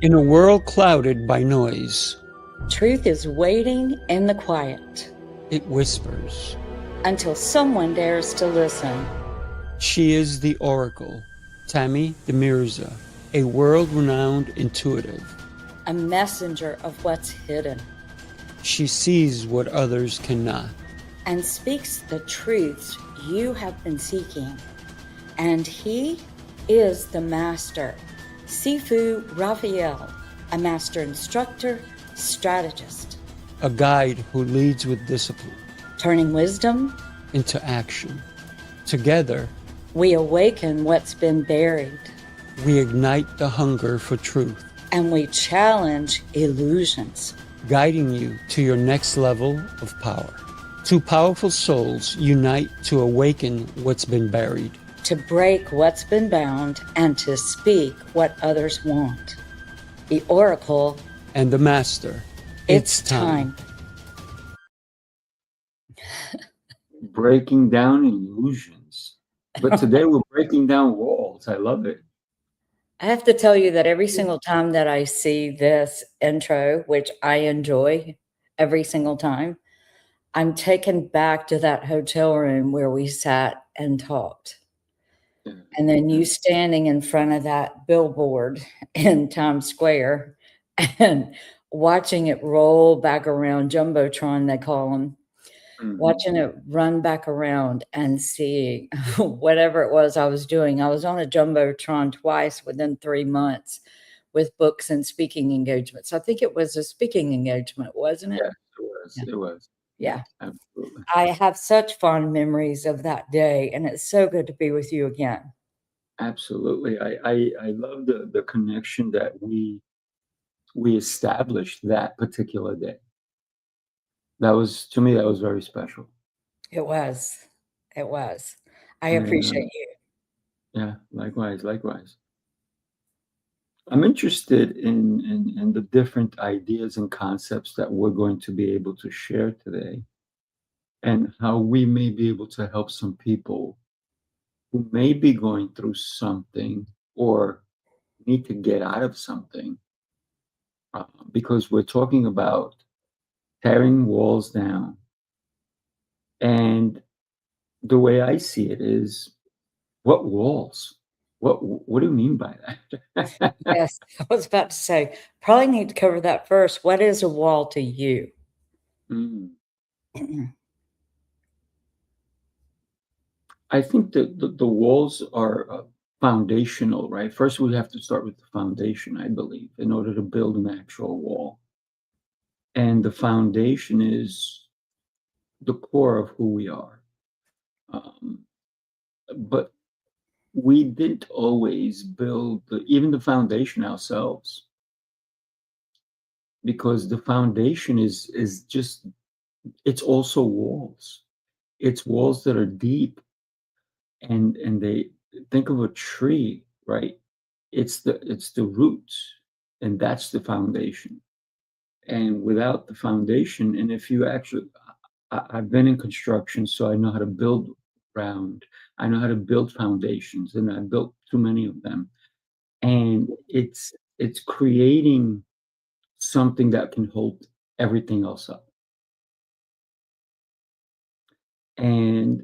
In a world clouded by noise, Truth is waiting in the quiet it whispers. until someone dares to listen. She is the oracle, Tammy De Mirza, a world-renowned intuitive. A messenger of what's hidden She sees what others cannot. and speaks the truths you have been seeking. And he is the master, Sifu Rafael, a master instructor, strategist, A guide who leads with discipline turning wisdom. into action. Together, We awaken what's been buried we ignite the hunger for truth, and we challenge illusions. guiding you to your next level of power. Two powerful souls unite to awaken what's been buried. To break what's been bound and to speak what others want. The oracle, And the master, it's time. Breaking down illusions. But today we're breaking down walls. I love it. I have to tell you that every single time that I see this intro, which I enjoy every single time, I'm taken back to that hotel room where we sat and talked. And then you standing in front of that billboard in Times Square and watching it roll back around, Jumbotron, they call them, watching it run back around and seeing whatever it was I was doing. I was on a Jumbotron twice within 3 months with books and speaking engagements. I think it was a speaking engagement, wasn't it? Yes, it was. Yeah. It was. Yeah. Absolutely. I have such fond memories of that day, and it's so good to be with you again. Absolutely. I love the connection that we established that particular day. That was, to me, that was very special. It was. It was. I And, appreciate you. Yeah, likewise, likewise. I'm interested in the different ideas and concepts that we're going to be able to share today, and how we may be able to help some people who may be going through something or need to get out of something, because we're talking about tearing walls down. And the way I see it is, what walls? What do you mean by that? Yes, I was about to say, probably need to cover that first. What is a wall to you? Mm. I think that the walls are foundational, right? First, we have to start with the foundation, I believe, in order to build an actual wall. And the foundation is the core of who we are. Um, but we didn't always build even the foundation ourselves, because the foundation is just, it's also walls. It's walls that are deep, and they, think of a tree, right? It's the roots, and that's the foundation. And without the foundation, and if you actually, I've been in construction, so I know how to build ground. I know how to build foundations, and I built too many of them. And it's creating something that can hold everything else up. And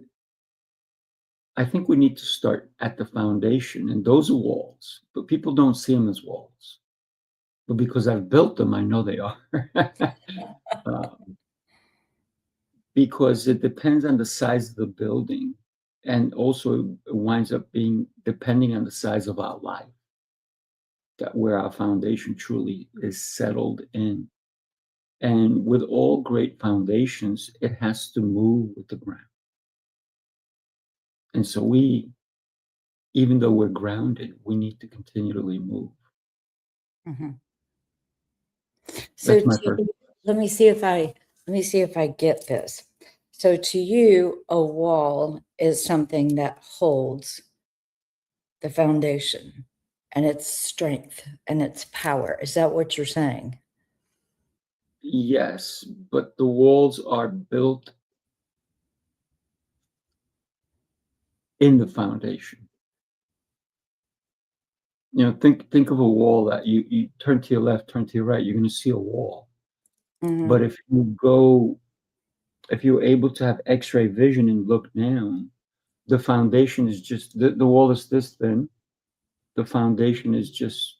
I think we need to start at the foundation, and those are walls, but people don't see them as walls. But because I've built them, I know they are. Um, because it depends on the size of the building, and also it winds up being depending on the size of our life, that where our foundation truly is settled in. And with all great foundations, it has to move with the ground. And so we, even though we're grounded, we need to continually move. Mhm. So That's my first. let me see if I get this. So to you, a wall is something that holds the foundation and its strength and its power. Is that what you're saying? Yes, but the walls are built in the foundation. think of a wall that you turn to your left, turn to your right, you're going to see a wall. Mhm. But if you're able to have X-ray vision and look down, the foundation is just the wall is this thin. The foundation is just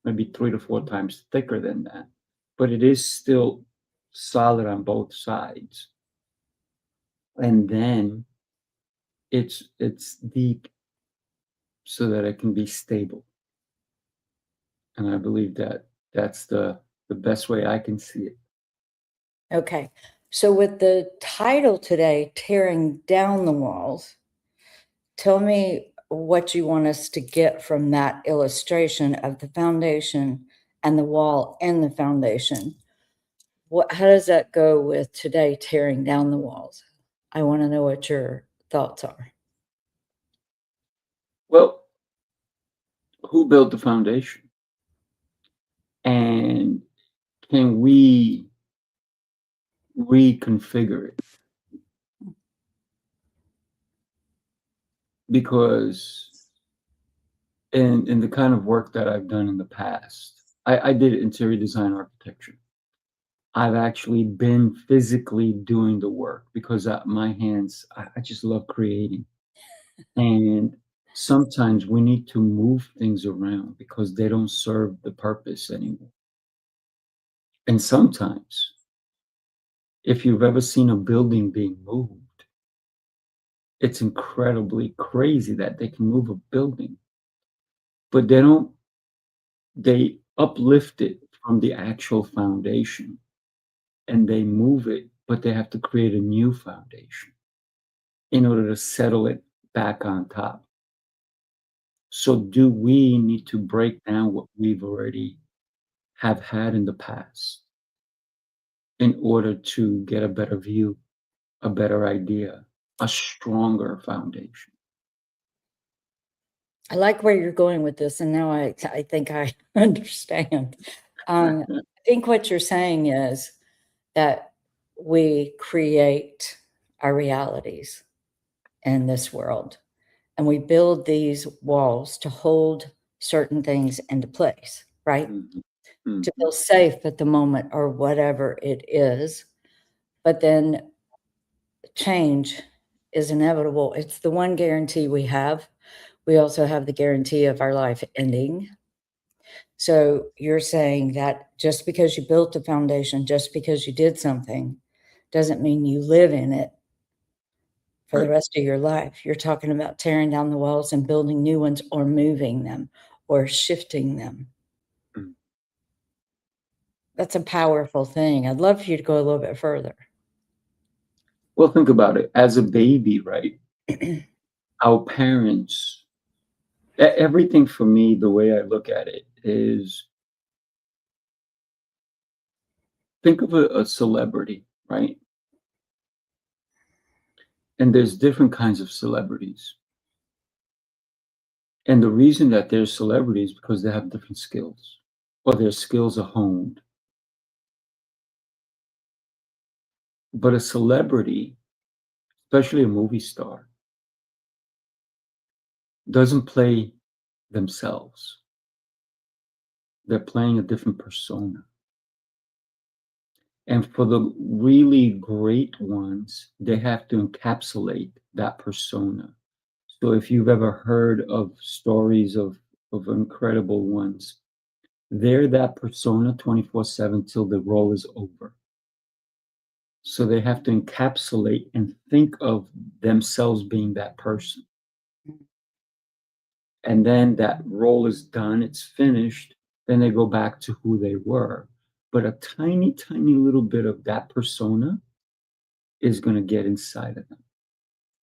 maybe 3 to 4 times thicker than that, but it is still solid on both sides. And then it's deep so that it can be stable. And I believe that that's the best way I can see it. Okay. So with the title today, Tearing Down the Walls, tell me what you want us to get from that illustration of the foundation and the wall and the foundation. How does that go with today, tearing down the walls? I want to know what your thoughts are. Well, who built the foundation? And can we reconfigure it? Because in the kind of work that I've done in the past, I did interior design architecture. I've actually been physically doing the work because my hands, I just love creating. And sometimes we need to move things around because they don't serve the purpose anymore. And sometimes, if you've ever seen a building being moved, it's incredibly crazy that they can move a building, but they uplift it from the actual foundation and they move it, but they have to create a new foundation in order to settle it back on top. So do we need to break down what we've already have had in the past in order to get a better view, a better idea, a stronger foundation? I like where you're going with this, and now I think I understand. I think what you're saying is that we create our realities in this world, and we build these walls to hold certain things into place, right? Mhm. To Mhm. feel safe at the moment or whatever it is. But then change is inevitable. It's the one guarantee we have. We also have the guarantee of our life ending. So you're saying that just because you built a foundation, just because you did something, doesn't mean you live in it for the Right. rest of your life. You're talking about tearing down the walls and building new ones or moving them or shifting them. Mm. That's a powerful thing. I'd love for you to go a little bit further. Well, think about it. As a baby, right? Our parents, everything for me, the way I look at it is think of a celebrity, right? And there's different kinds of celebrities. And the reason that they're celebrities because they have different skills or their skills are honed. But a celebrity, especially a movie star, doesn't play themselves. They're playing a different persona. And for the really great ones, they have to encapsulate that persona. So if you've ever heard of stories of incredible ones, they're that persona 24/7 till the role is over. So they have to encapsulate and think of themselves being that person. And then that role is done, it's finished, then they go back to who they were. But a tiny, tiny little bit of that persona is going to get inside of them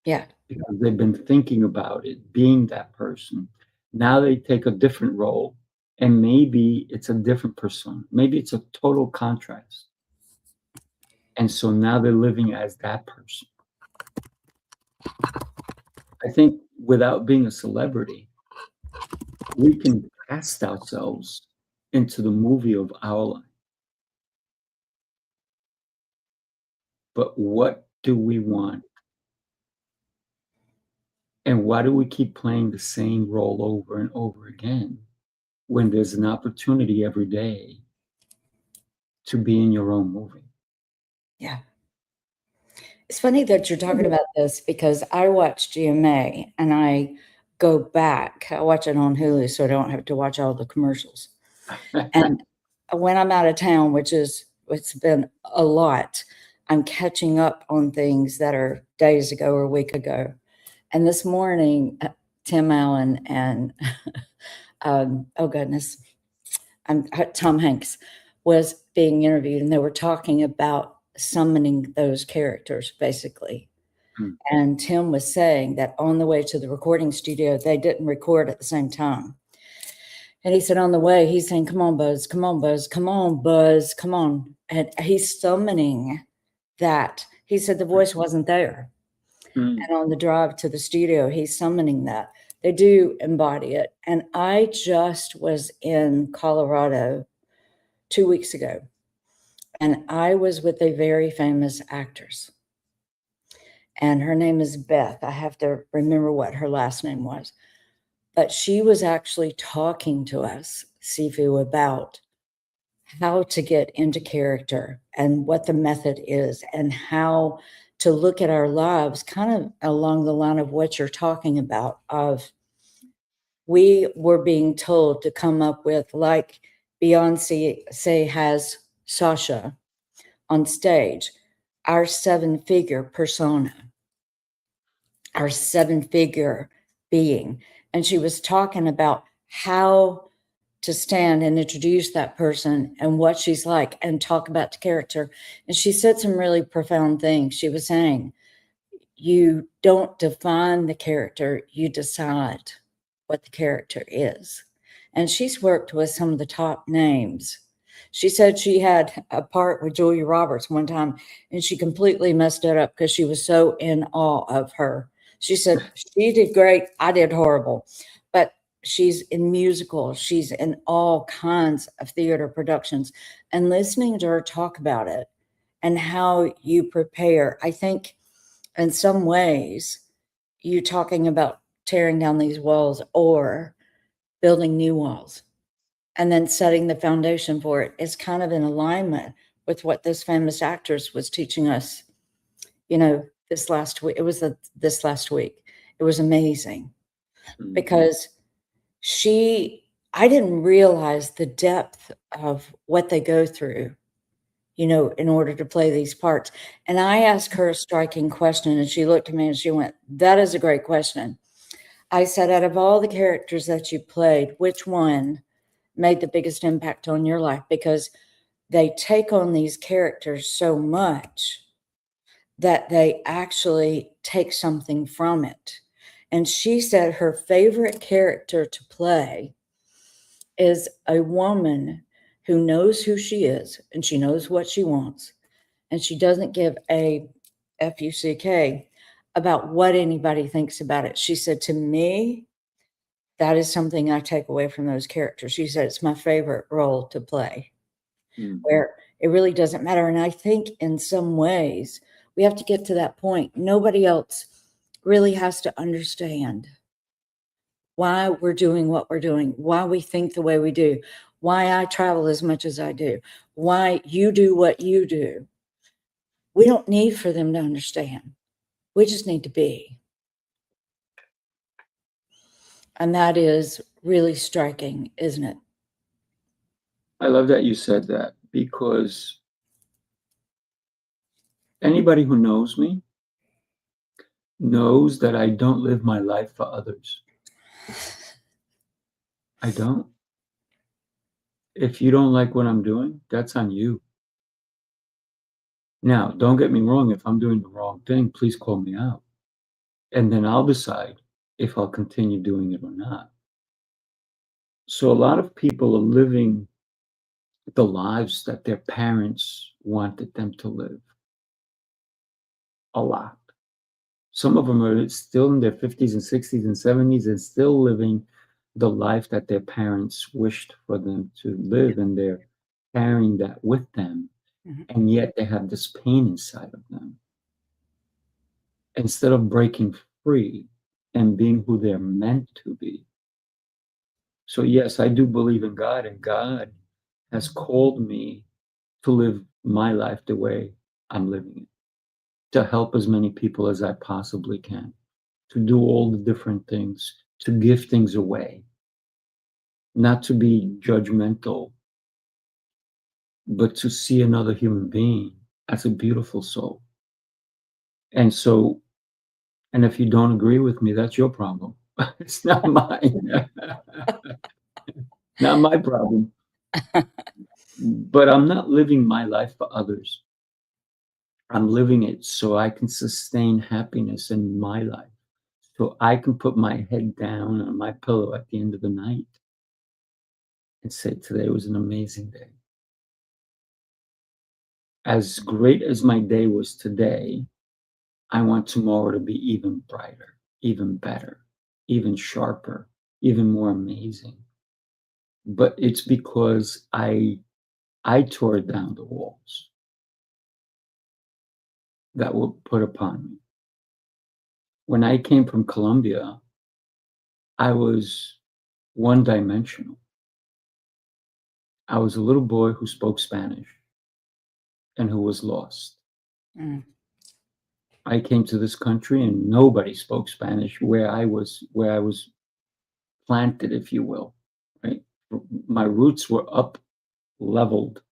Yeah. because they've been thinking about it, being that person. Now they take a different role, and maybe it's a different persona. Maybe it's a total contrast. And so now they're living as that person. I think without being a celebrity, we can cast ourselves into the movie of our life. But what do we want? And why do we keep playing the same role over and over again when there's an opportunity every day to be in your own movie? Yeah. It's funny that you're talking about this because I watch GMA and I go back. I watch it on Hulu so I don't have to watch all the commercials. And when I'm out of town, it's been a lot, I'm catching up on things that are days ago or a week ago. And this morning, Tim Allen and oh goodness, Tom Hanks was being interviewed, and they were talking about summoning those characters, basically. And Tim was saying that on the way to the recording studio, they didn't record at the same time. And he said on the way, he's saying, "Come on, Buzz, come on, Buzz, come on, Buzz, come on." And he's summoning that. He said the voice wasn't there. And on the drive to the studio, he's summoning that. They do embody it. And I just was in Colorado 2 weeks ago, and I was with a very famous actress. And her name is Beth. I have to remember what her last name was. But she was actually talking to us, Sifu, about how to get into character and what the method is and how to look at our lives kind of along the line of what you're talking about. Of we were being told to come up with, like Beyonce has Sasha on stage, our 7-figure persona, our 7-figure being. And she was talking about how to stand and introduce that person and what she's like and talk about the character. And she said some really profound things. She was saying, you don't define the character, you decide what the character is. And she's worked with some of the top names. She said she had a part with Julia Roberts one time, and she completely messed it up because she was so in awe of her. She said, she did great, I did horrible. But she's in musicals, she's in all kinds of theater productions. And listening to her talk about it and how you prepare, I think in some ways, you talking about tearing down these walls or building new walls and then setting the foundation for it is kind of in alignment with what this famous actress was teaching us, this last week. It was this last week. It was amazing because I didn't realize the depth of what they go through, in order to play these parts. And I asked her a striking question, and she looked at me and she went, "That is a great question." I said, "Out of all the characters that you played, which one made the biggest impact on your life?" Because they take on these characters so much that they actually take something from it. And she said her favorite character to play is a woman who knows who she is and she knows what she wants. And she doesn't give a fuck about what anybody thinks about it. She said, to me, that is something I take away from those characters. She said, it's my favorite role to play, where it really doesn't matter. And I think in some ways, we have to get to that point. Nobody else really has to understand why we're doing what we're doing, why we think the way we do, why I travel as much as I do, why you do what you do. We don't need for them to understand. We just need to be. And that is really striking, isn't it? I love that you said that, because anybody who knows me knows that I don't live my life for others. I don't. If you don't like what I'm doing, that's on you. Now, don't get me wrong. If I'm doing the wrong thing, please call me out. And then I'll decide if I'll continue doing it or not. So a lot of people are living the lives that their parents wanted them to live. A lot. Some of them are still in their 50s and 60s and 70s and still living the life that their parents wished for them to live, and they're carrying that with them. And yet they have this pain inside of them. Instead of breaking free and being who they're meant to be. So yes, I do believe in God, and God has called me to live my life the way I'm living it, to help as many people as I possibly can, to do all the different things, to give things away, not to be judgmental, but to see another human being as a beautiful soul. And so, and if you don't agree with me, that's your problem. It's not mine. Not my problem. But I'm not living my life for others. I'm living it so I can sustain happiness in my life. So I can put my head down on my pillow at the end of the night and say, today was an amazing day. As great as my day was today, I want tomorrow to be even brighter, even better, even sharper, even more amazing. But it's because I tore down the walls that were put upon me. When I came from Colombia, I was one-dimensional. I was a little boy who spoke Spanish and who was lost. Mm. I came to this country and nobody spoke Spanish where I was planted, if you will, right? My roots were up leveled.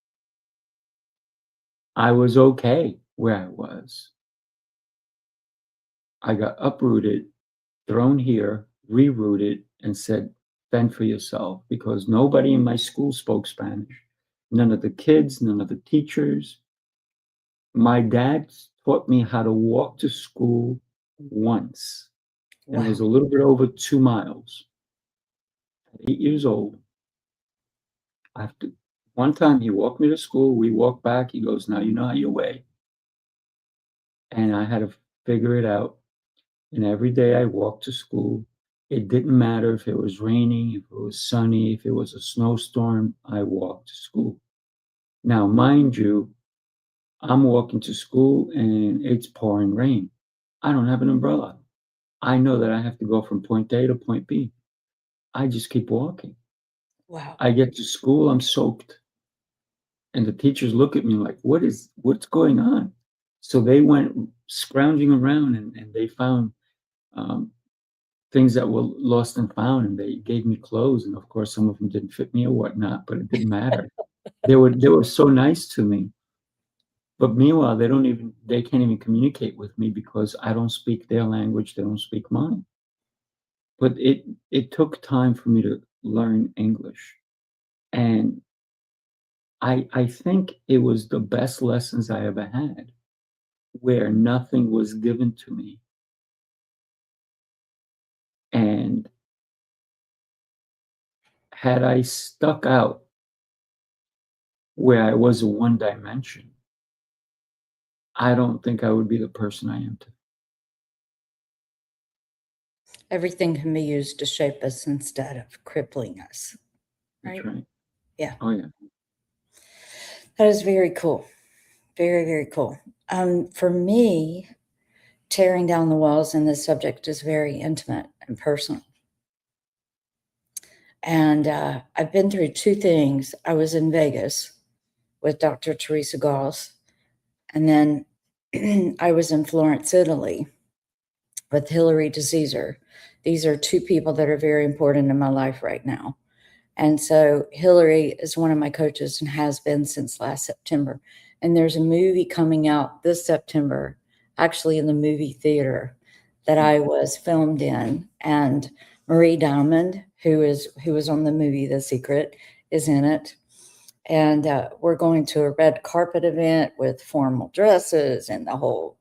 I was okay where I was. I got uprooted, thrown here, rerouted, and said, fend for yourself, because nobody in my school spoke Spanish. None of the kids, none of the teachers. My dad taught me how to walk to school once, and it was a little bit over 2 miles. At 8 years old, after one time he walked me to school, we walked back, he goes, now you know your way. And I had to figure it out. And every day I walked to school. It didn't matter if it was raining, if it was sunny, if it was a snowstorm, I walked to school. Now, mind you, I'm walking to school and it's pouring rain. I don't have an umbrella. I know that I have to go from point A to point B. I just keep walking. Wow. I get to school, I'm soaked. And the teachers look at me like, what's going on? So they went scrounging around and they found things that were lost and found, and they gave me clothes. And of course, some of them didn't fit me or whatnot, but it didn't matter. They were so nice to me. But meanwhile, they can't even communicate with me because I don't speak their language, they don't speak mine. But it took time for me to learn English. And I think it was the best lessons I ever had, where nothing was given to me. And had I stuck out where I was a one dimension, I don't think I would be the person I am today. Everything can be used to shape us instead of crippling us. That's Right? right. Yeah. Oh yeah. That is very cool. Very, very cool. For me, tearing down the walls in this subject is very intimate and personal. And I've been through two things. I was in Vegas with Dr. Teresa Goss, and then I was in Florence, Italy with Hilary DeCesar. These are two people that are very important in my life right now. And so Hillary is one of my coaches and has been since last September. And there's a movie coming out this September, actually in the movie theater that I was filmed in. And Marie Diamond, who was on the movie The Secret, is in it. And we're going to a red carpet event with formal dresses and the whole,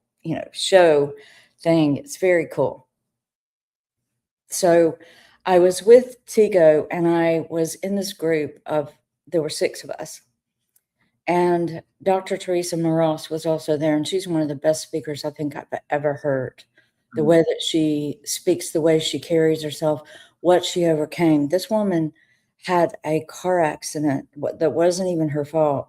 show thing. It's very cool. So I was with Tigo and I was in this group there were 6 of us. And Dr. Teresa Moros was also there. And she's one of the best speakers I think I've ever heard. The way that she speaks, the way she carries herself, what she overcame. This woman had a car accident that wasn't even her fault,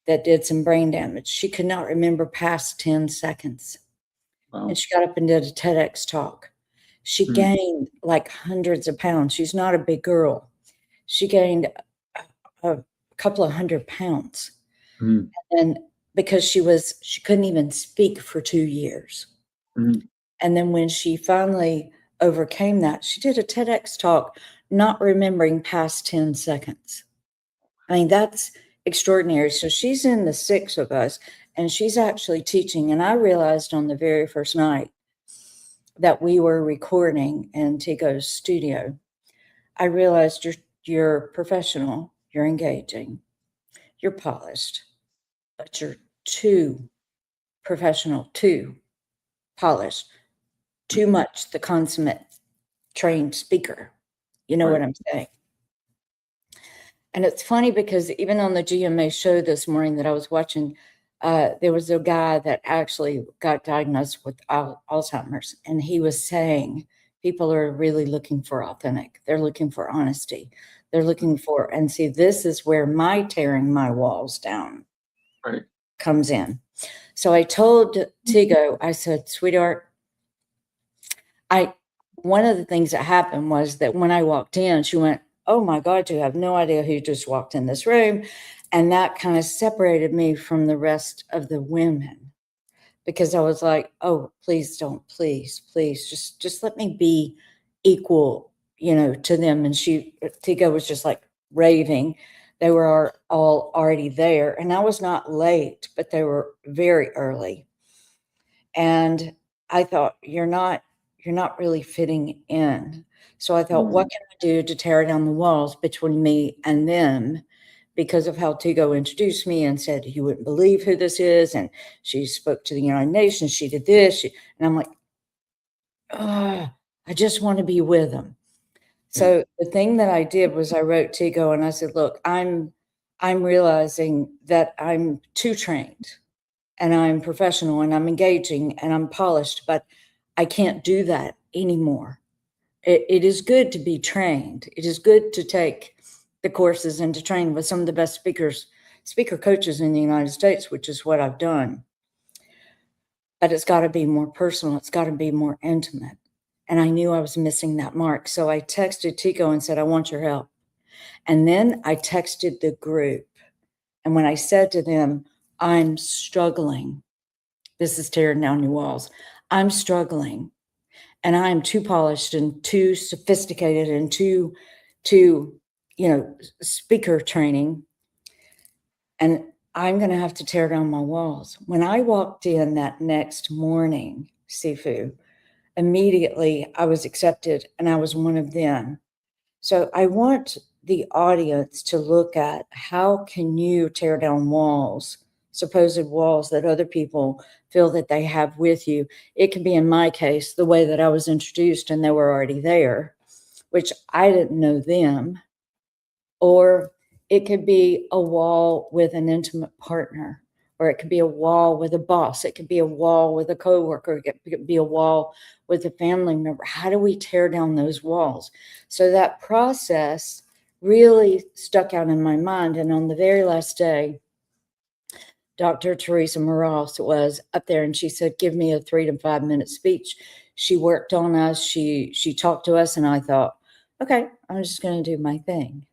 that did some brain damage. She could not remember past 10 seconds. Wow. And she got up and did a TEDx talk. She gained like hundreds of pounds. She's not a big girl. She gained a couple of 100 pounds. And because she couldn't even speak for 2 years. And then when she finally overcame that, she did a TEDx talk, not remembering past 10 seconds. I mean, that's extraordinary. So she's in the 6 of us, and she's actually teaching. And I realized on the very first night that we were recording in Tico's studio, I realized you're professional, you're engaging, you're polished, but you're too professional, too polished, too much the consummate trained speaker. You know what I'm saying? And it's funny because even on the GMA show this morning that I was watching, there was a guy that actually got diagnosed with Alzheimer's, and he was saying people are really looking for authentic. They're looking for honesty. They're looking for, and see, this is where my tearing my walls down comes in. So I told Tigo, I said, sweetheart, one of the things that happened was that when I walked in, she went, oh my God, you have no idea who just walked in this room. And that kind of separated me from the rest of the women, because I was like, oh, please don't, please, just let me be equal, to them. And Tigo was just like raving. They were all already there, and I was not late, but they were very early. And I thought, you're not really fitting in. So I thought, what can I do to tear down the walls between me and them? Because of how Tigo introduced me and said, you wouldn't believe who this is. And she spoke to the United Nations. She did this. And I'm like, I just want to be with them. So the thing that I did was I wrote Tigo and I said, look, I'm realizing that I'm too trained and I'm professional and I'm engaging and I'm polished, but I can't do that anymore. It is good to be trained. It is good to take the courses and to train with some of the best speaker coaches in the United States, which is what I've done. But it's got to be more personal. It's got to be more intimate. And I knew I was missing that mark. So I texted Tico and said, I want your help. And then I texted the group. And when I said to them, I'm struggling, this is tearing down your walls, I'm struggling. And I am too polished and too sophisticated and too speaker training. And I'm going to have to tear down my walls. When I walked in that next morning, Sifu, immediately I was accepted and I was one of them. So I want the audience to look at how can you tear down walls, supposed walls that other people feel that they have with you. It can be, in my case, the way that I was introduced and they were already there, which I didn't know them. Or it could be a wall with an intimate partner, or it could be a wall with a boss. It could be a wall with a coworker. It could be a wall with a family member. How do we tear down those walls? So that process really stuck out in my mind. And on the very last day, Dr. Teresa Morales was up there and she said, give me a 3 to 5 minute speech. She worked on us. She talked to us, and I thought, okay, I'm just going to do my thing.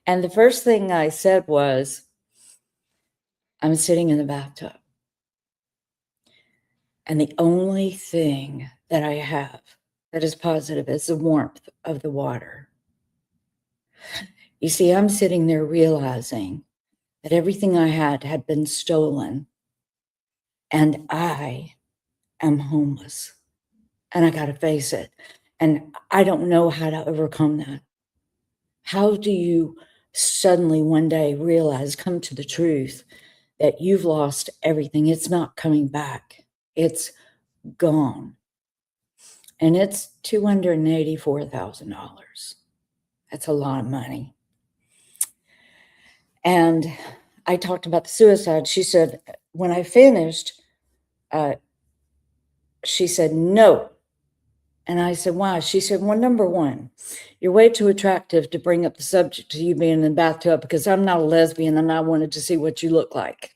And the first thing I said was, I'm sitting in the bathtub, and the only thing that I have that is positive is the warmth of the water. You see, I'm sitting there realizing that everything I had been stolen, and I am homeless, and I got to face it. And I don't know how to overcome that. How do you suddenly one day realize, come to the truth that you've lost everything? It's not coming back. It's gone. And it's $284,000. That's a lot of money. And I talked about the suicide. She said, when I finished, she said, no. And I said, why? She said, well, number one, you're way too attractive to bring up the subject of you being in the bathtub, because I'm not a lesbian and I wanted to see what you look like.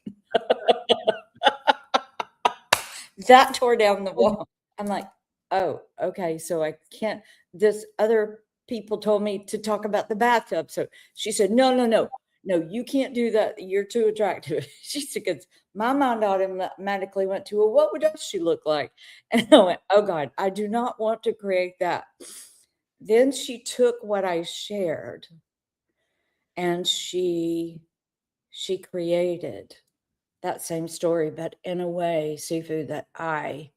That tore down the wall. I'm like, oh, okay, so I can't, this other people told me to talk about the bathtub. So she said, no, you can't do that. You're too attractive. She said, because my mind automatically went to, well, what else she look like? And I went, oh God, I do not want to create that. Then she took what I shared and she created that same story, but in a way, Sifu, that I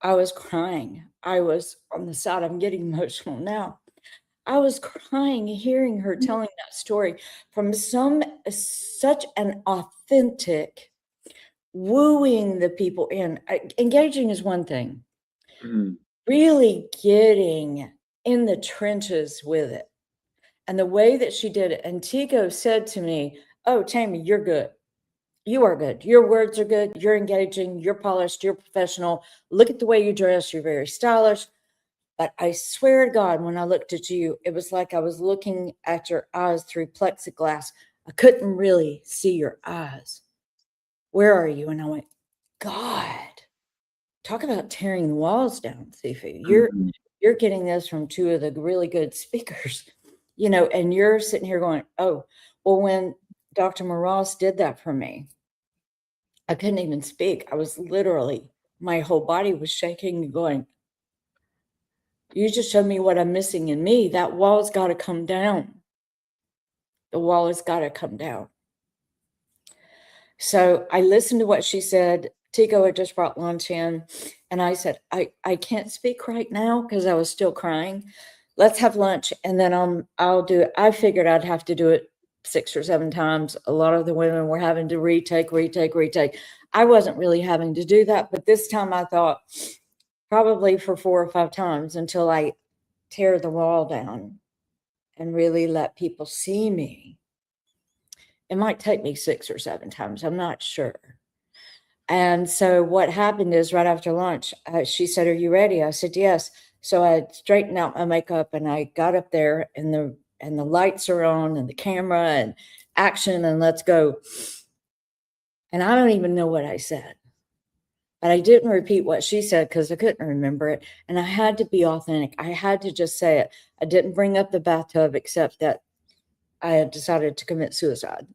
was crying. I was on the side. I'm getting emotional now. I was crying hearing her telling that story from such an authentic wooing the people in. Engaging is one thing. Mm. Really getting in the trenches with it. And the way that she did it, and Tico said to me, oh, Tammy, you're good. You are good. Your words are good. You're engaging. You're polished. You're professional. Look at the way you dress. You're very stylish. But I swear to God, when I looked at you, it was like I was looking at your eyes through plexiglass. I couldn't really see your eyes. Where are you? And I went, God, talk about tearing the walls down, Sifu. You're getting this from two of the really good speakers, and you're sitting here going, oh, well, when Dr. Moraz did that for me, I couldn't even speak. I was literally, my whole body was shaking and going, you just showed me what I'm missing in me. That wall's got to come down. The wall has got to come down. So I listened to what she said. Tico had just brought lunch in, and I said, I can't speak right now because I was still crying. Let's have lunch, and then I'll do it. I figured I'd have to do it 6 or 7 times. A lot of the women were having to retake. I wasn't really having to do that, but this time I thought probably for 4 or 5 times until I tear the wall down and really let people see me. It might take me 6 or 7 times. I'm not sure. And so what happened is right after lunch, she said, are you ready? I said, yes. So I straightened out my makeup and I got up there and the lights are on and the camera and action and let's go. And I don't even know what I said, but I didn't repeat what she said because I couldn't remember it. And I had to be authentic. I had to just say it. I didn't bring up the bathtub except that I had decided to commit suicide.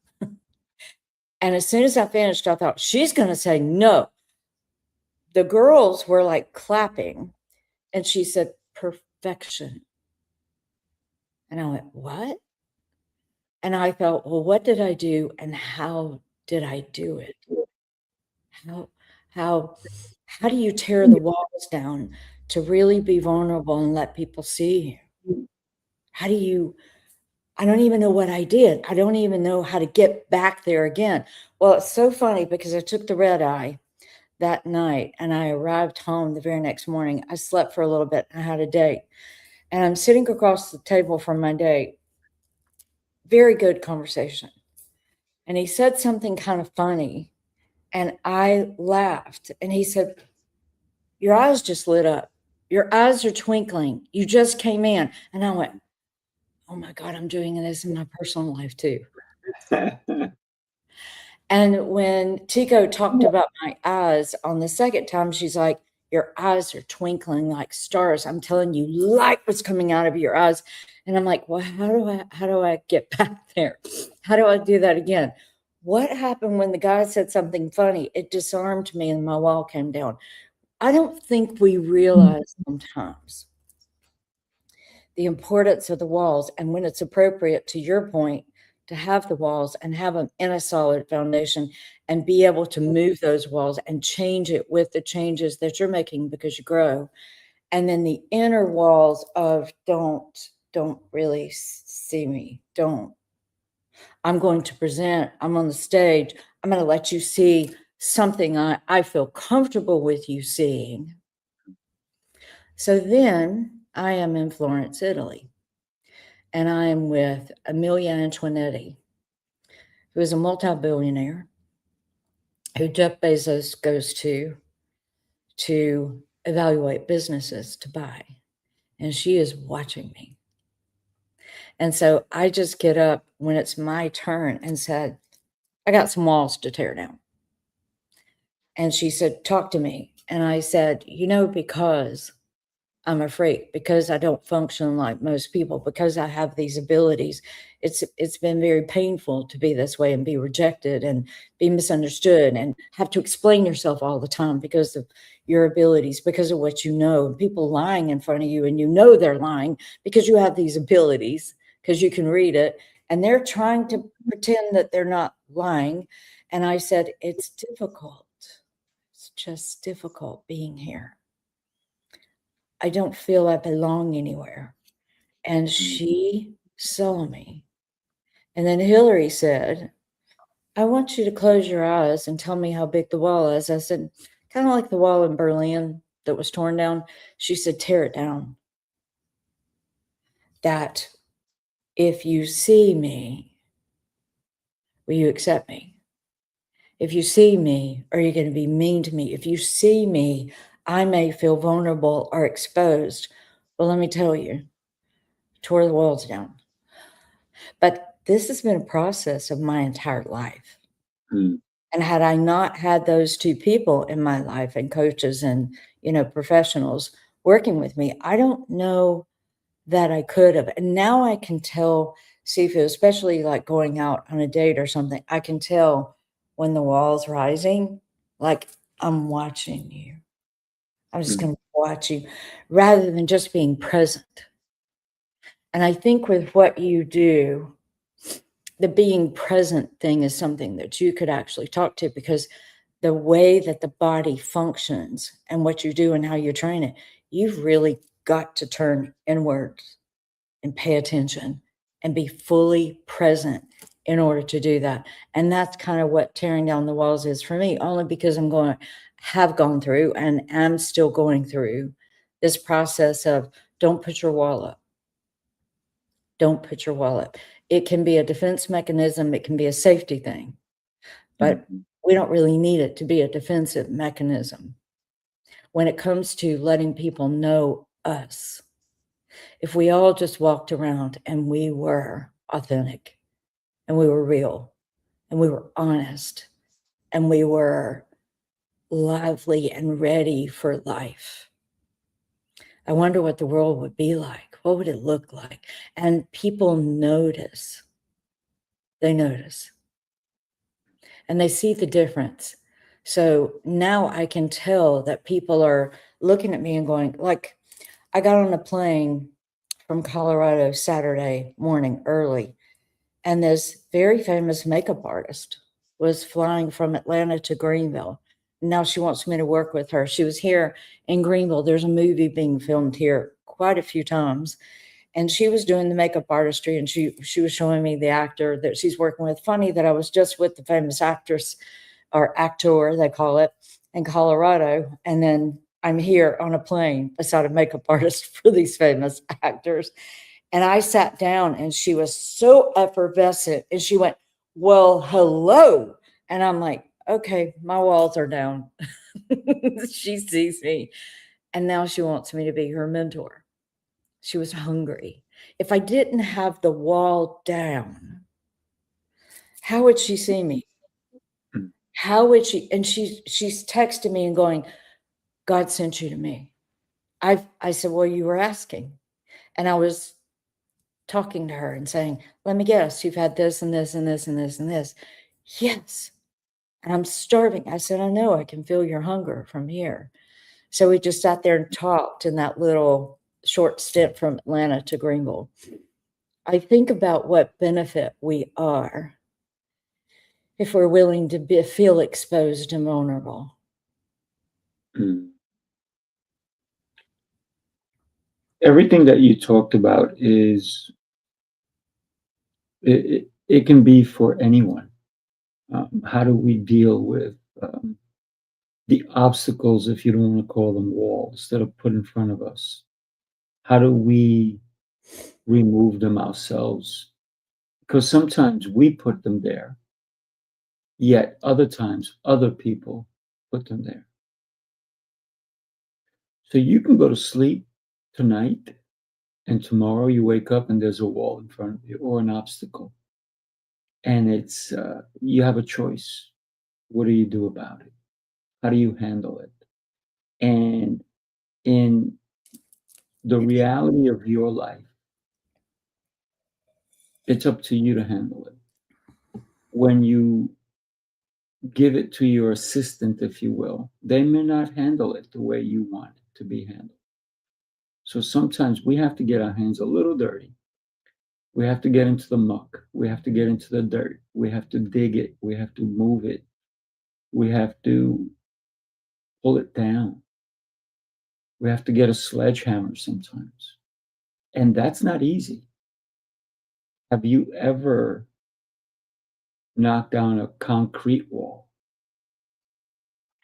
And as soon as I finished, I thought, she's going to say no. The girls were like clapping. And she said, perfection. And I went, what? And I thought, well, what did I do? And how did I do it? How do you tear the walls down to really be vulnerable and let people see you? How do you, I don't even know what I did. I don't even know how to get back there again. Well, it's so funny because I took the red eye that night and I arrived home the very next morning. I slept for a little bit. I had a date and I'm sitting across the table from my date. Very good conversation. And he said something kind of funny and I laughed and he said, your eyes just lit up. Your eyes are twinkling. You just came in. And I went, oh my God, I'm doing this in my personal life too. And when Tico talked about my eyes on the second time, she's like, your eyes are twinkling like stars. I'm telling you, light was coming out of your eyes. And I'm like, well, how do I get back there? How do I do that again? What happened when the guy said something funny? It disarmed me and my wall came down. I don't think we realize sometimes the importance of the walls and when it's appropriate, to your point, to have the walls and have them in a solid foundation and be able to move those walls and change it with the changes that you're making because you grow. And then the inner walls of don't really see me. Don't. I'm going to present. I'm on the stage. I'm going to let you see something I feel comfortable with you seeing. So then I am in Florence, Italy. And I am with Amelia Antoinetti, who is a multi-billionaire who Jeff Bezos goes to evaluate businesses to buy. And she is watching me. And so I just get up when it's my turn and said, I got some walls to tear down. And she said, talk to me. And I said, because I'm a freak, because I don't function like most people, because I have these abilities, it's been very painful to be this way and be rejected and be misunderstood and have to explain yourself all the time because of your abilities, because of what you know, and people lying in front of you, and they're lying because you have these abilities, because you can read it, and they're trying to pretend that they're not lying. And I said, it's difficult. It's just difficult being here. I don't feel I belong anywhere. And she saw me. And then Hillary said, I want you to close your eyes and tell me how big the wall is. I said, kind of like the wall in Berlin that was torn down. She said, tear it down. That if you see me, will you accept me? If you see me, are you going to be mean to me? If you see me, I may feel vulnerable or exposed. Well, let me tell you, tore the walls down. But this has been a process of my entire life. Mm. And had I not had those two people in my life, and coaches and, professionals working with me, I don't know that I could have. And now I can tell Sifu, especially like going out on a date or something, I can tell when the wall's rising, like I'm watching you. I'm just going to watch you rather than just being present. And I think with what you do, the being present thing is something that you could actually talk to, because the way that the body functions and what you do and how you train it, you've really got to turn inwards and pay attention and be fully present in order to do that. And that's kind of what tearing down the walls is for me, only because have gone through and am still going through this process of don't put your wall up. Don't put your wall up. It can be a defense mechanism. It can be a safety thing, but we don't really need it to be a defensive mechanism. When it comes to letting people know us, if we all just walked around and we were authentic and we were real and we were honest and we were lively and ready for life, I wonder what the world would be like. What would it look like? And people notice. They notice. And they see the difference. So now I can tell that people are looking at me and going, like, I got on a plane from Colorado Saturday morning early, and this very famous makeup artist was flying from Atlanta to Greenville. Now she wants me to work with her. She was here in Greenville. There's a movie being filmed here quite a few times. And she was doing the makeup artistry, and she was showing me the actor that she's working with. Funny that I was just with the famous actress, or actor, they call it, in Colorado. And then I'm here on a plane beside a makeup artist for these famous actors. And I sat down, and she was so effervescent. And she went, well, hello. And I'm like, okay, my walls are down. She sees me. And now she wants me to be her mentor. She was hungry. If I didn't have the wall down, how would she see me? How would she? And she's texting me and going, God sent you to me. I said, well, you were asking. And I was talking to her and saying, let me guess, you've had this and this and this and this and this. Yes. And I'm starving. I said, I know, I can feel your hunger from here. So we just sat there and talked in that little short stint from Atlanta to Greenville. I think about what benefit we are if we're willing to feel exposed and vulnerable. Everything that you talked about is it can be for anyone. How do we deal with the obstacles, if you don't want to call them walls, that are put in front of us? How do we remove them ourselves? Because sometimes we put them there, yet other times other people put them there. So you can go to sleep tonight, and tomorrow you wake up and there's a wall in front of you or an obstacle. And it's you have a choice. What do you do about it? How do you handle it? And in the reality of your life, it's up to you to handle it. When you give it to your assistant, if you will, they may not handle it the way you want it to be handled. So sometimes we have to get our hands a little dirty. We have to get into the muck. We have to get into the dirt. We have to dig it. We have to move it. We have to pull it down. We have to get a sledgehammer sometimes. And that's not easy. Have you ever knocked down a concrete wall?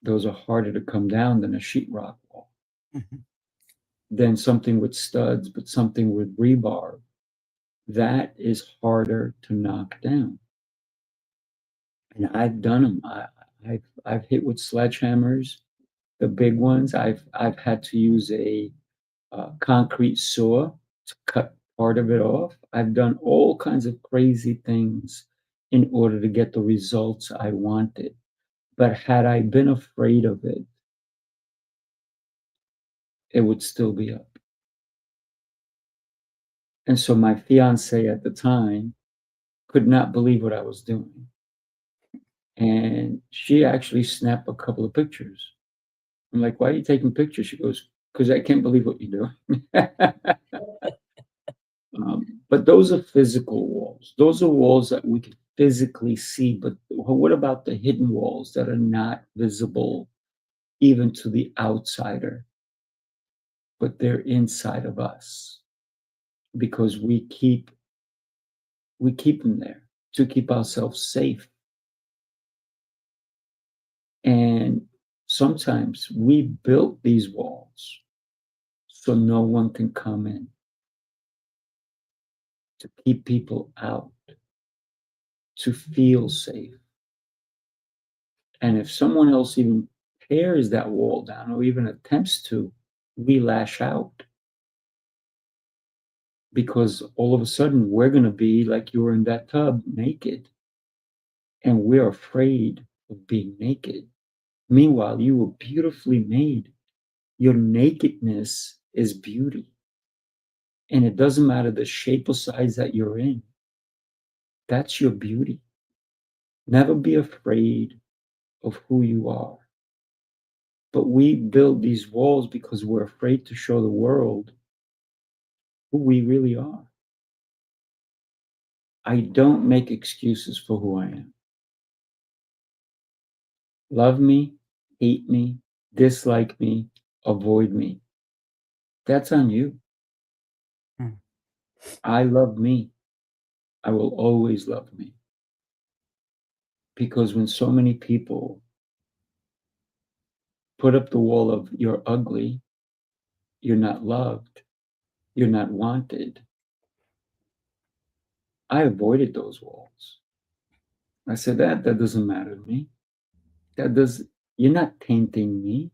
Those are harder to come down than a sheetrock wall. Mhm. Than something with studs, but something with rebar. That is harder to knock down. And I've done them. I've hit with sledgehammers, the big ones. I've had to use a concrete saw to cut part of it off. I've done all kinds of crazy things in order to get the results I wanted. But had I been afraid of it, it would still be up. And so my fiance at the time could not believe what I was doing. And she actually snapped a couple of pictures. I'm like, why are you taking pictures? She goes, because I can't believe what you're doing. But those are physical walls. Those are walls that we can physically see. But what about the hidden walls that are not visible even to the outsider, but they're inside of us because we keep them there to keep ourselves safe. And sometimes we built these walls so no one can come in, to keep people out, to feel safe. And if someone else even tears that wall down or even attempts to, we lash out. Because all of a sudden we're going to be like you were in that tub, naked. And we're afraid of being naked. Meanwhile, you were beautifully made. Your nakedness is beauty. And it doesn't matter the shape or size that you're in. That's your beauty. Never be afraid of who you are. But we build these walls because we're afraid to show the world who we really are. I don't make excuses for who I am. Love me, hate me, dislike me, avoid me. That's on you. Hmm. I love me. I will always love me. Because when so many people put up the wall of you're ugly, you're not loved, you're not wanted, I avoided those walls. I said, that doesn't matter to me. You're not tainting me.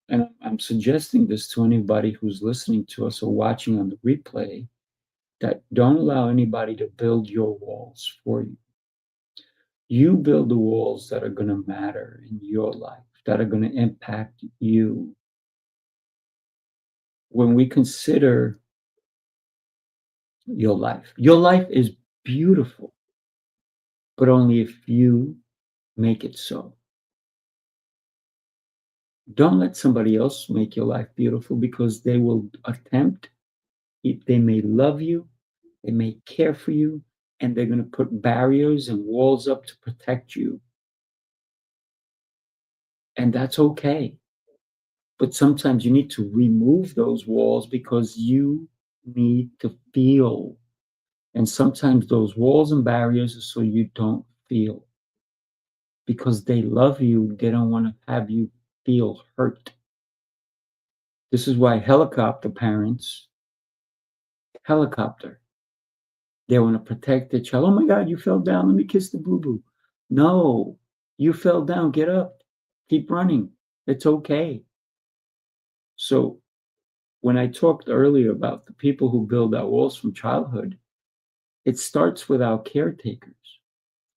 And I'm suggesting this to anybody who's listening to us or watching on the replay, that don't allow anybody to build your walls for you. You build the walls that are going to matter in your life, that are going to impact you. When we consider your life is beautiful, but only if you make it so. Don't let somebody else make your life beautiful, because they will attempt. They may love you, they may care for you, and they're going to put barriers and walls up to protect you. And that's okay. But sometimes you need to remove those walls because you need to feel. And sometimes those walls and barriers are so you don't feel. Because they love you, they don't want to have you feel hurt. This is why helicopter parents, helicopter, they want to protect their child. Oh my God, you fell down. Let me kiss the boo-boo. No, you fell down. Get up. Keep running. It's okay. So when I talked earlier about the people who build our walls from childhood, it starts with our caretakers.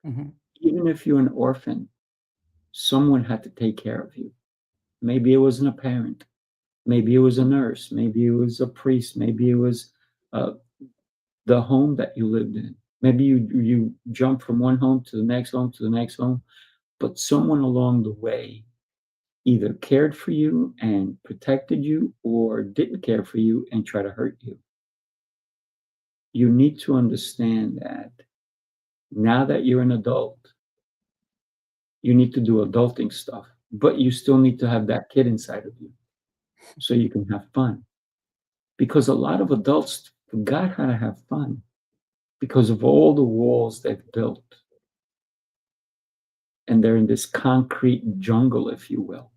Mm-hmm. Even if you're an orphan, someone had to take care of you. Maybe it wasn't a parent. Maybe it was a nurse. Maybe it was a priest. Maybe it was the home that you lived in. Maybe you jumped from one home to the next home to the next home, but someone along the way either cared for you and protected you or didn't care for you and try to hurt you. You need to understand that now that you're an adult, you need to do adulting stuff, but you still need to have that kid inside of you so you can have fun. Because a lot of adults forgot how to have fun because of all the walls they've built. And they're in this concrete jungle, if you will.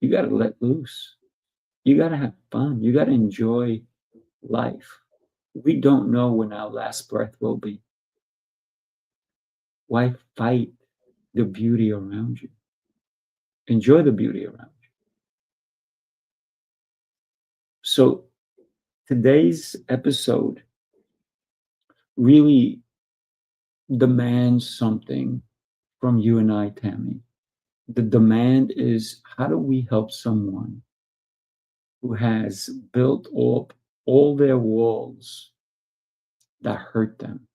You got to let loose. You got to have fun. You got to enjoy life. We don't know when our last breath will be. Why fight the beauty around you? Enjoy the beauty around you. So today's episode really demands something from you and I, Tammy. The demand is, how do we help someone who has built up all their walls that hurt them,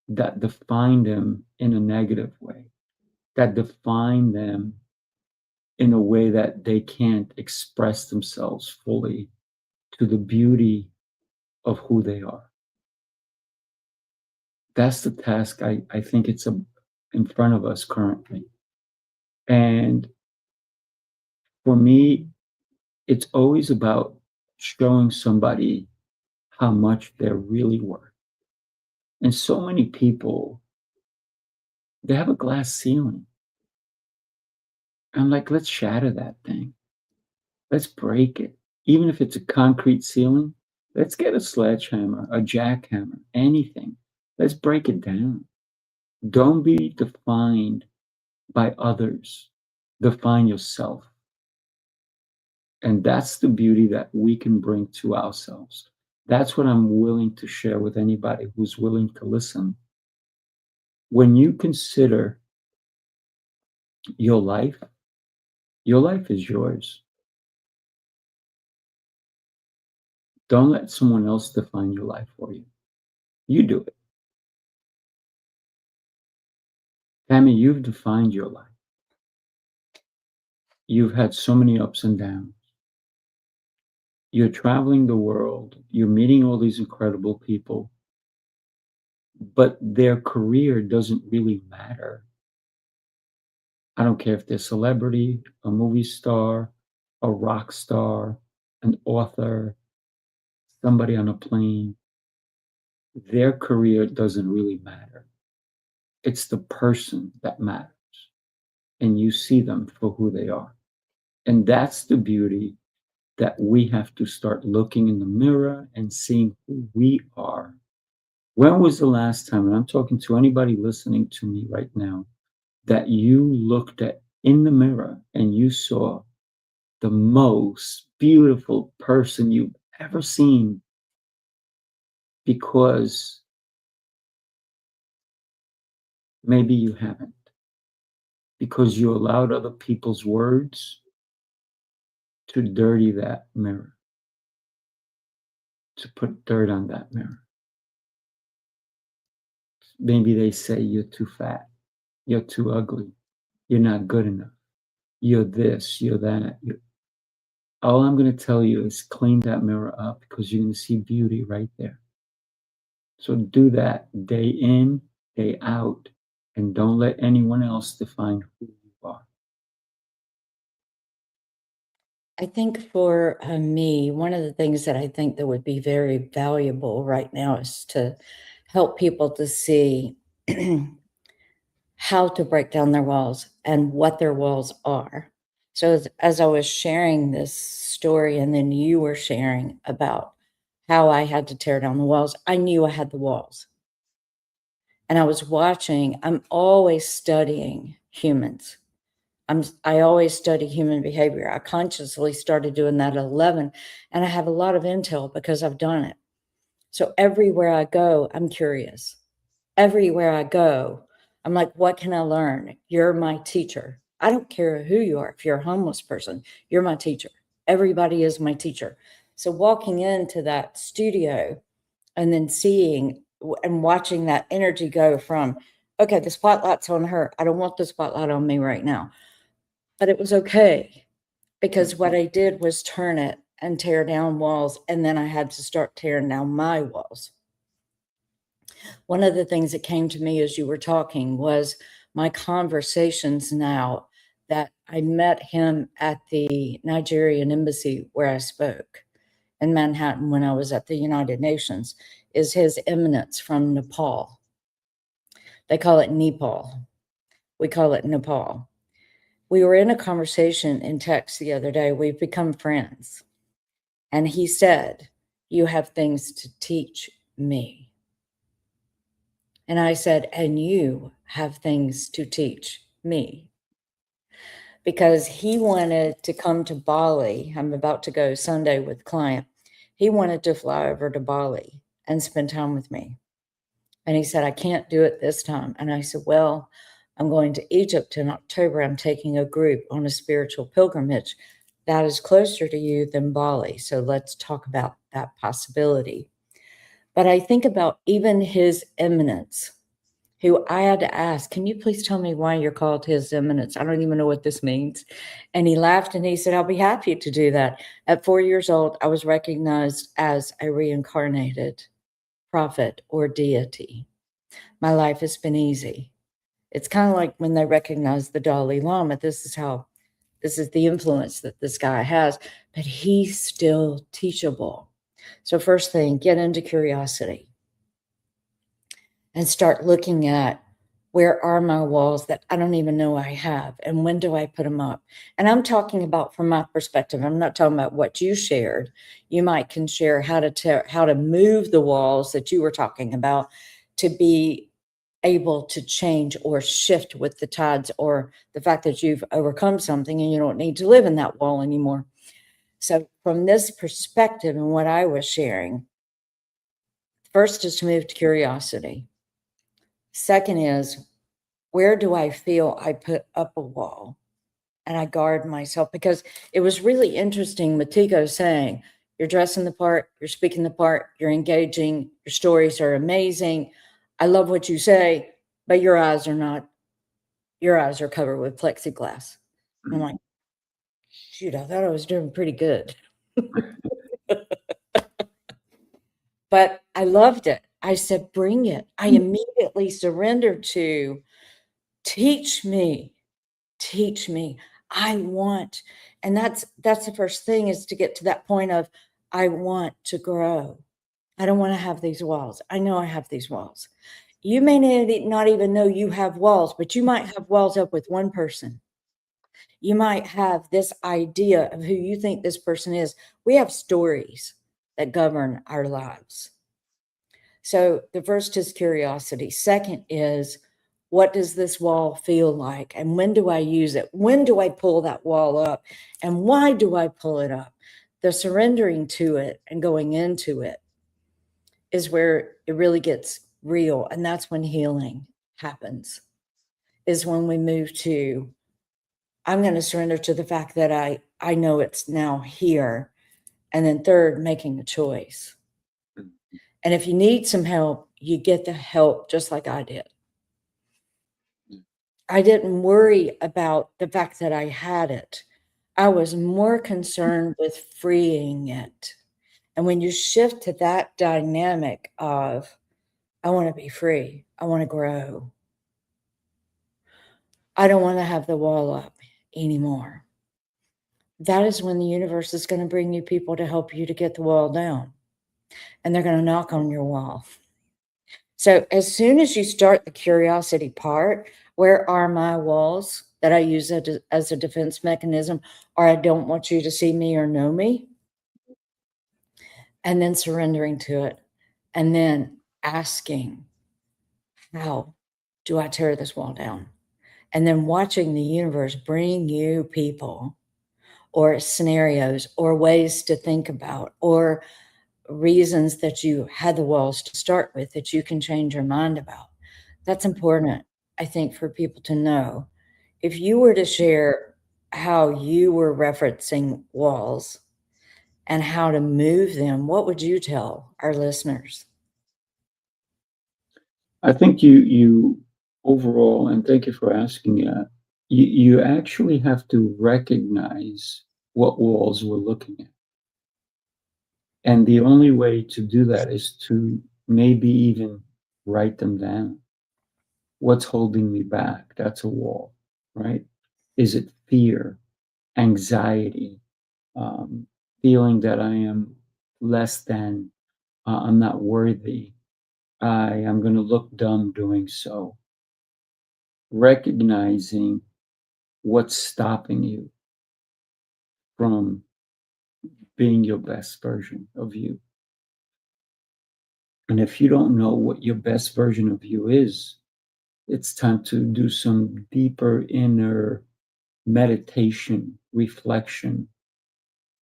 that define them in a negative way, that define them in a way that they can't express themselves fully to the beauty of who they are? That's the task I think it's in front of us currently. And for me, it's always about showing somebody how much they're really worth. And so many people, they have a glass ceiling. I'm like, let's shatter that thing. Let's break it. Even if it's a concrete ceiling, let's get a sledgehammer, a jackhammer, anything. Let's break it down. Don't be defined by others. Define yourself. And that's the beauty that we can bring to ourselves. That's what I'm willing to share with anybody who's willing to listen. When you consider your life is yours. Don't let someone else define your life for you. You do it. Tammy, you've defined your life. You've had so many ups and downs. You're traveling the world. You're meeting all these incredible people. But their career doesn't really matter. I don't care if they're a celebrity, a movie star, a rock star, an author, somebody on a plane. Their career doesn't really matter. It's the person that matters. And you see them for who they are. And that's the beauty that we have to start looking in the mirror and seeing who we are. When was the last time, and I'm talking to anybody listening to me right now, that you looked at in the mirror and you saw the most beautiful person you've ever seen? Because maybe you haven't. Because you allowed other people's words to dirty that mirror, to put dirt on that mirror. Maybe they say you're too fat, you're too ugly, you're not good enough, you're this, you're that. All I'm going to tell you is clean that mirror up, because you're going to see beauty right there. So do that day in, day out, and don't let anyone else define who you are. I think for me, one of the things that I think that would be very valuable right now is to help people to see how to break down their walls and what their walls are. So as I was sharing this story, and then you were sharing about how I had to tear down the walls, I knew I had the walls. And I was watching, I'm always studying humans. I always study human behavior. I consciously started doing that at 11, and I have a lot of intel because I've done it. So everywhere I go, I'm curious. Everywhere I go, I'm like, what can I learn? You're my teacher. I don't care who you are. If you're a homeless person, you're my teacher. Everybody is my teacher. So walking into that studio and then seeing and watching that energy go from, okay, the spotlight's on her. I don't want the spotlight on me right now. But it was okay, because what I did was turn it and tear down walls. And then I had to start tearing down my walls. One of the things that came to me as you were talking was my conversations now that I met him at the Nigerian embassy where I spoke in Manhattan when I was at the United Nations, is His Eminence from Nepal. They call it Nepal. We call it Nepal. We were in a conversation in text the other day. We've become friends. And he said, "You have things to teach me." And I said, "And you have things to teach me." Because he wanted to come to Bali. I'm about to go Sunday with a client. He wanted to fly over to Bali and spend time with me. And he said, "I can't do it this time." And I said, "Well, I'm going to Egypt in October. I'm taking a group on a spiritual pilgrimage that is closer to you than Bali. So let's talk about that possibility." But I think about even His Eminence, who I had to ask, "Can you please tell me why you're called His Eminence? I don't even know what this means." And he laughed and he said, "I'll be happy to do that." At 4 years old, I was recognized as a reincarnated prophet or deity. My life has been easy. It's kind of like when they recognize the Dalai Lama. This is the influence that this guy has, but he's still teachable. So first thing, get into curiosity and start looking at, where are my walls that I don't even know I have, and when do I put them up? And I'm talking about from my perspective. I'm not talking about what you shared. You might can share how to move the walls that you were talking about to be able to change or shift with the tides, or the fact that you've overcome something and you don't need to live in that wall anymore. So from this perspective and what I was sharing, first is to move to curiosity. Second is, where do I feel I put up a wall and I guard myself? Because it was really interesting, Matiko saying, you're dressing the part, you're speaking the part, you're engaging, your stories are amazing. I love what you say, but your eyes are not. Your eyes are covered with plexiglass. And I'm like, shoot, I thought I was doing pretty good. But I loved it. I said, bring it. I immediately surrendered to, teach me, teach me. I want, and that's the first thing, is to get to that point of, I want to grow. I don't want to have these walls. I know I have these walls. You may not even know you have walls, but you might have walls up with one person. You might have this idea of who you think this person is. We have stories that govern our lives. So the first is curiosity. Second is, what does this wall feel like? And when do I use it? When do I pull that wall up? And why do I pull it up? The surrendering to it and going into it is where it really gets real. And that's when healing happens, is when we move to, I'm going to surrender to the fact that I know it's now here. And then third, making a choice. And if you need some help, you get the help, just like I did. I didn't worry about the fact that I had it. I was more concerned with freeing it. And when you shift to that dynamic of, I want to be free, I want to grow, I don't want to have the wall up anymore, that is when the universe is going to bring you people to help you to get the wall down. And they're going to knock on your wall. So as soon as you start the curiosity part, where are my walls that I use as a defense mechanism, or I don't want you to see me or know me? And then surrendering to it. And then asking, how do I tear this wall down? And then watching the universe bring you people or scenarios or ways to think about, or reasons that you had the walls to start with that you can change your mind about. That's important, I think, for people to know, If you were to share how you were referencing walls and how to move them, what would you tell our listeners? I think you overall, and thank you for asking that. You actually have to recognize what walls we're looking at. And the only way to do that is to maybe even write them down. What's holding me back? That's a wall, right? Is it fear, anxiety, feeling that I am less than, I'm not worthy, I am going to look dumb doing so? Recognizing what's stopping you from being your best version of you. And if you don't know what your best version of you is, it's time to do some deeper inner meditation, reflection,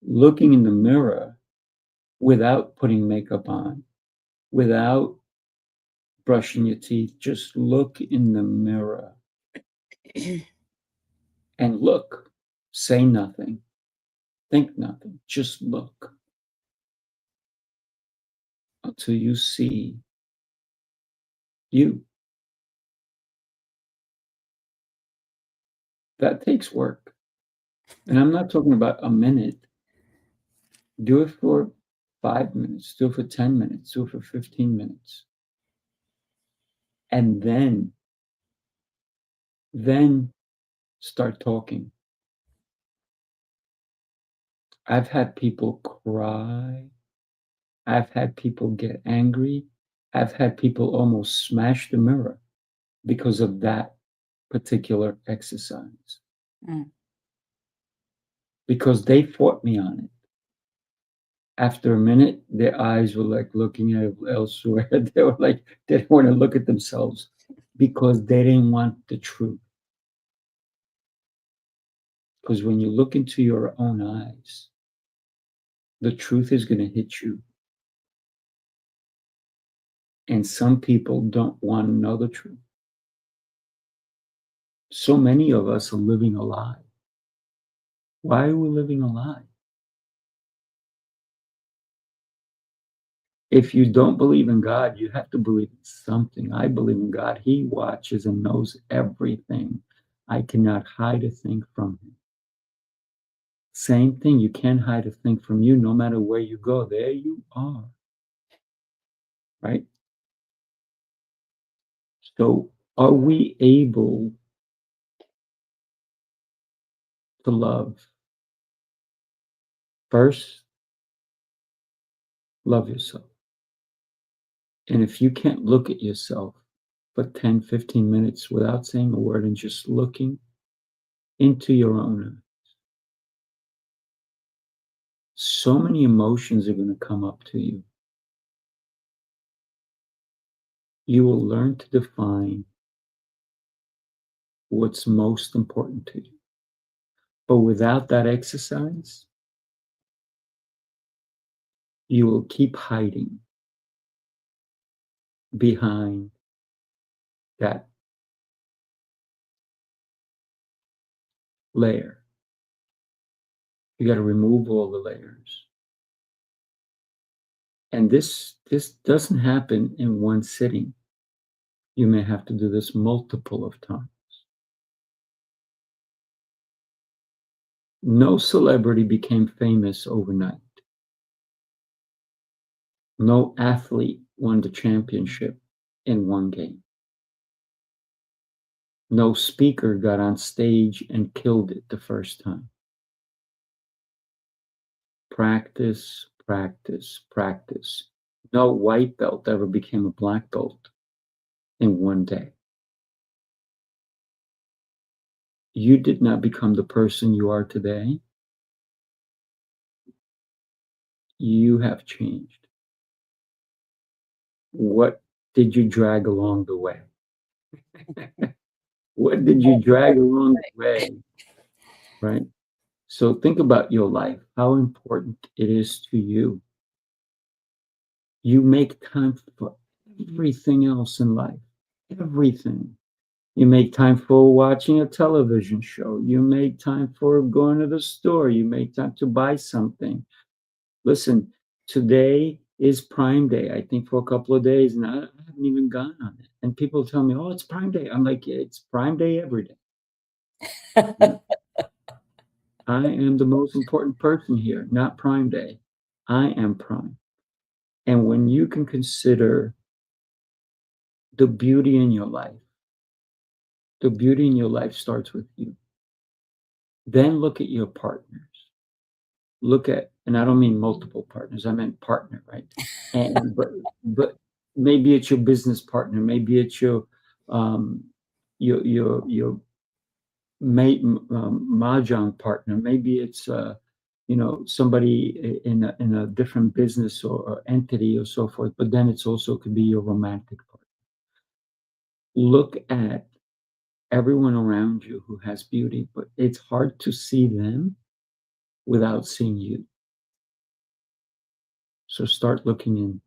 looking in the mirror without putting makeup on, without brushing your teeth. Just look in the mirror and look. Say nothing, think nothing, just look until you see you. That takes work. And I'm not talking about a minute. Do it for 5 minutes, do it for 10 minutes, do it for 15 minutes. And then start talking. I've had people cry. I've had people get angry. I've had people almost smash the mirror because of that particular exercise. Mm. Because they fought me on it. After a minute, their eyes were like looking at elsewhere. They were like, they didn't want to look at themselves because they didn't want the truth. Because when you look into your own eyes, the truth is going to hit you. And some people don't want to know the truth. So many of us are living a lie. Why are we living a lie? If you don't believe in God, you have to believe in something. I believe in God. He watches and knows everything. I cannot hide a thing from him. Same thing, you can't hide a thing from you no matter where you go. There you are. Right? So are we able to love? First, love yourself. And if you can't look at yourself for 10, 15 minutes without saying a word and just looking into your own eyes, so many emotions are going to come up to you. You will learn to define what's most important to you. But without that exercise, you will keep hiding behind that layer. You got to remove all the layers. And this doesn't happen in one sitting. You may have to do this multiple of times. No celebrity became famous overnight. No athlete won the championship in one game. No speaker got on stage and killed it the first time. Practice, practice, practice. No white belt ever became a black belt in one day. You did not become the person you are today. You have changed. What did you drag along the way? What did you drag along the way? Right? So think about your life, how important it is to you. You make time for everything else in life, everything. You make time for watching a television show. You make time for going to the store. You make time to buy something. Listen, today is Prime Day, I think, for a couple of days, and I haven't even gone on it. And people tell me, oh, it's Prime Day. I'm like, yeah, it's Prime Day every day. I am the most important person here, not Prime Day. I am Prime. And when you can consider the beauty in your life, the beauty in your life starts with you. Then look at your partners. Look at, and I don't mean multiple partners, I meant partner, right? And but maybe it's your business partner, maybe it's your your mate mahjong partner, maybe it's somebody in a different business or entity or so forth. But then it's also could be your romantic partner. Look at everyone around you who has beauty, but it's hard to see them without seeing you. So start looking in.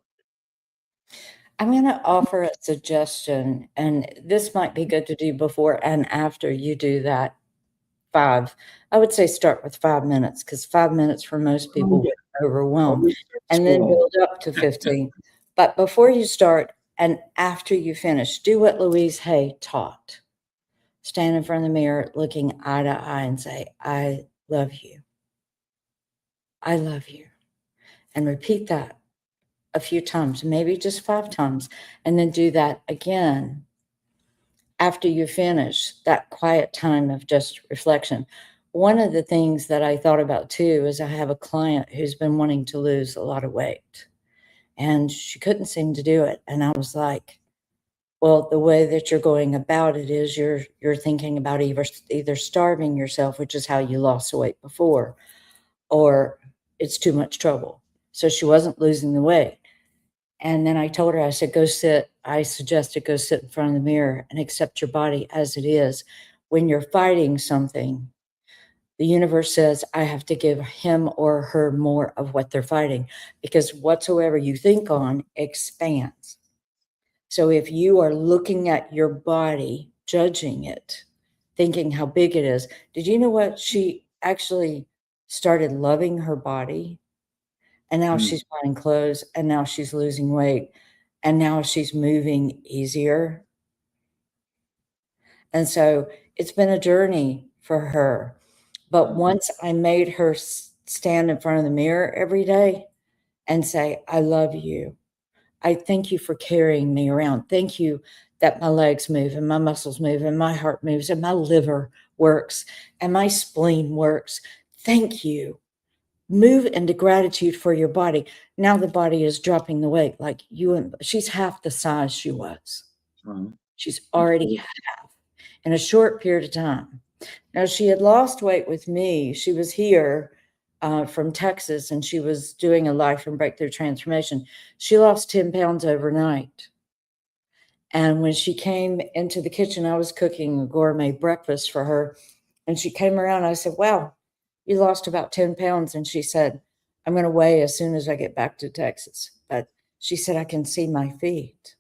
I'm going to offer a suggestion, and this might be good to do before and after you do that 5. I would say start with 5 minutes, because 5 minutes for most people would overwhelm, Always start and then small. build up to 15. But before you start and after you finish, do what Louise Hay taught. Stand in front of the mirror, looking eye to eye, and say, I love you. I love you. And repeat that a few times, maybe just 5 times, and then do that again after you finish that quiet time of just reflection. One of the things that I thought about too is I have a client who's been wanting to lose a lot of weight, and she couldn't seem to do it. And I was like, well, the way that you're going about it is you're thinking about either starving yourself, which is how you lost the weight before, or it's too much trouble. So she wasn't losing the weight. And then I told her, I said, I suggested go sit in front of the mirror and accept your body as it is. When you're fighting something, the universe says, I have to give him or her more of what they're fighting, because whatsoever you think on expands. So if you are looking at your body, judging it, thinking how big it is, did you know what? She actually started loving her body. And now she's buying clothes, and now she's losing weight, and now she's moving easier. And so it's been a journey for her. But once I made her stand in front of the mirror every day and say, I love you. I thank you for carrying me around. Thank you that my legs move and my muscles move and my heart moves and my liver works and my spleen works. Thank you. Move into gratitude for your body. Now the body is dropping the weight like you, and she's half the size she was. Right. She's already half in a short period of time. Now she had lost weight with me. She was here from Texas, and she was doing a life and breakthrough transformation. She lost 10 pounds overnight. And when she came into the kitchen, I was cooking a gourmet breakfast for her. And she came around. I said, wow, you lost about 10 pounds. And she said, I'm going to weigh as soon as I get back to Texas. But she said, I can see my feet.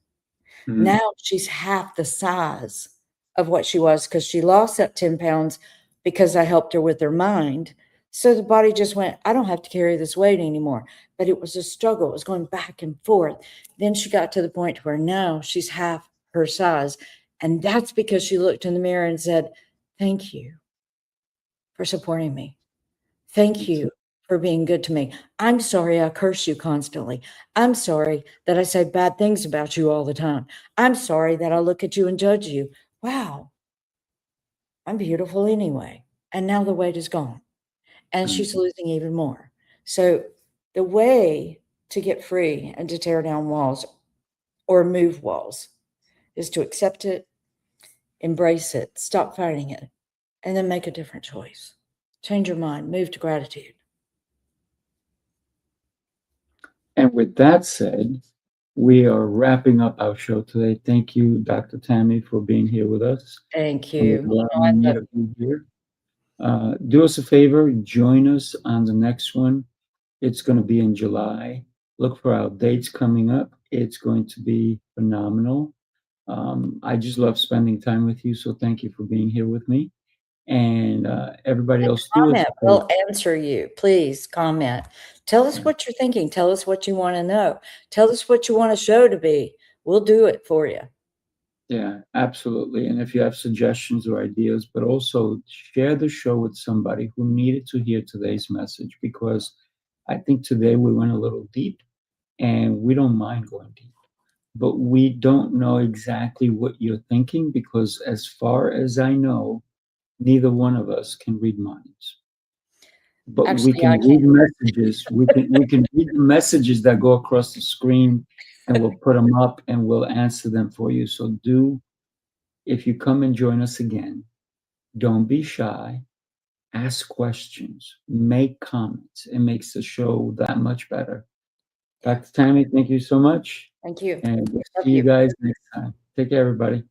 Now she's half the size of what she was, because she lost that 10 pounds because I helped her with her mind. So the body just went, I don't have to carry this weight anymore. But it was a struggle. It was going back and forth. Then she got to the point where now she's half her size. And that's because she looked in the mirror and said, thank you for supporting me. Thank you for being good to me. I'm sorry I curse you constantly. I'm sorry that I say bad things about you all the time. I'm sorry that I look at you and judge you. Wow, I'm beautiful anyway. And now the weight is gone. And she's losing even more. So the way to get free and to tear down walls or move walls is to accept it, embrace it, stop fighting it, and then make a different choice. Change your mind, move to gratitude. And with that said, we are wrapping up our show today. Thank you, Dr. Tammy, for being here with us. Thank And you. allowing me to be here. Do us a favor, join us on the next one. It's going to be in July. Look for our dates coming up. It's going to be phenomenal. I just love spending time with you. So thank you for being here with me. And everybody else, do us Comment. a favor. We'll answer you. Please comment. Tell us what you're thinking. Tell us what you want to know. Tell us what you want a show to be. We'll do it for you. Yeah, absolutely. And if you have suggestions or ideas, but also share the show with somebody who needed to hear today's message, because I think today we went a little deep, and we don't mind going deep, but we don't know exactly what you're thinking, because as far as I know, neither one of us can read minds. But we Actually, can I read can't. messages. We can read the messages that go across the screen, and we'll put them up and we'll answer them for you. So if you come and join us again, don't be shy. Ask questions, make comments. It makes the show that much better. Dr. Tammy, thank you so much. Thank you. And we'll Love see you you. guys next time. Take care, everybody.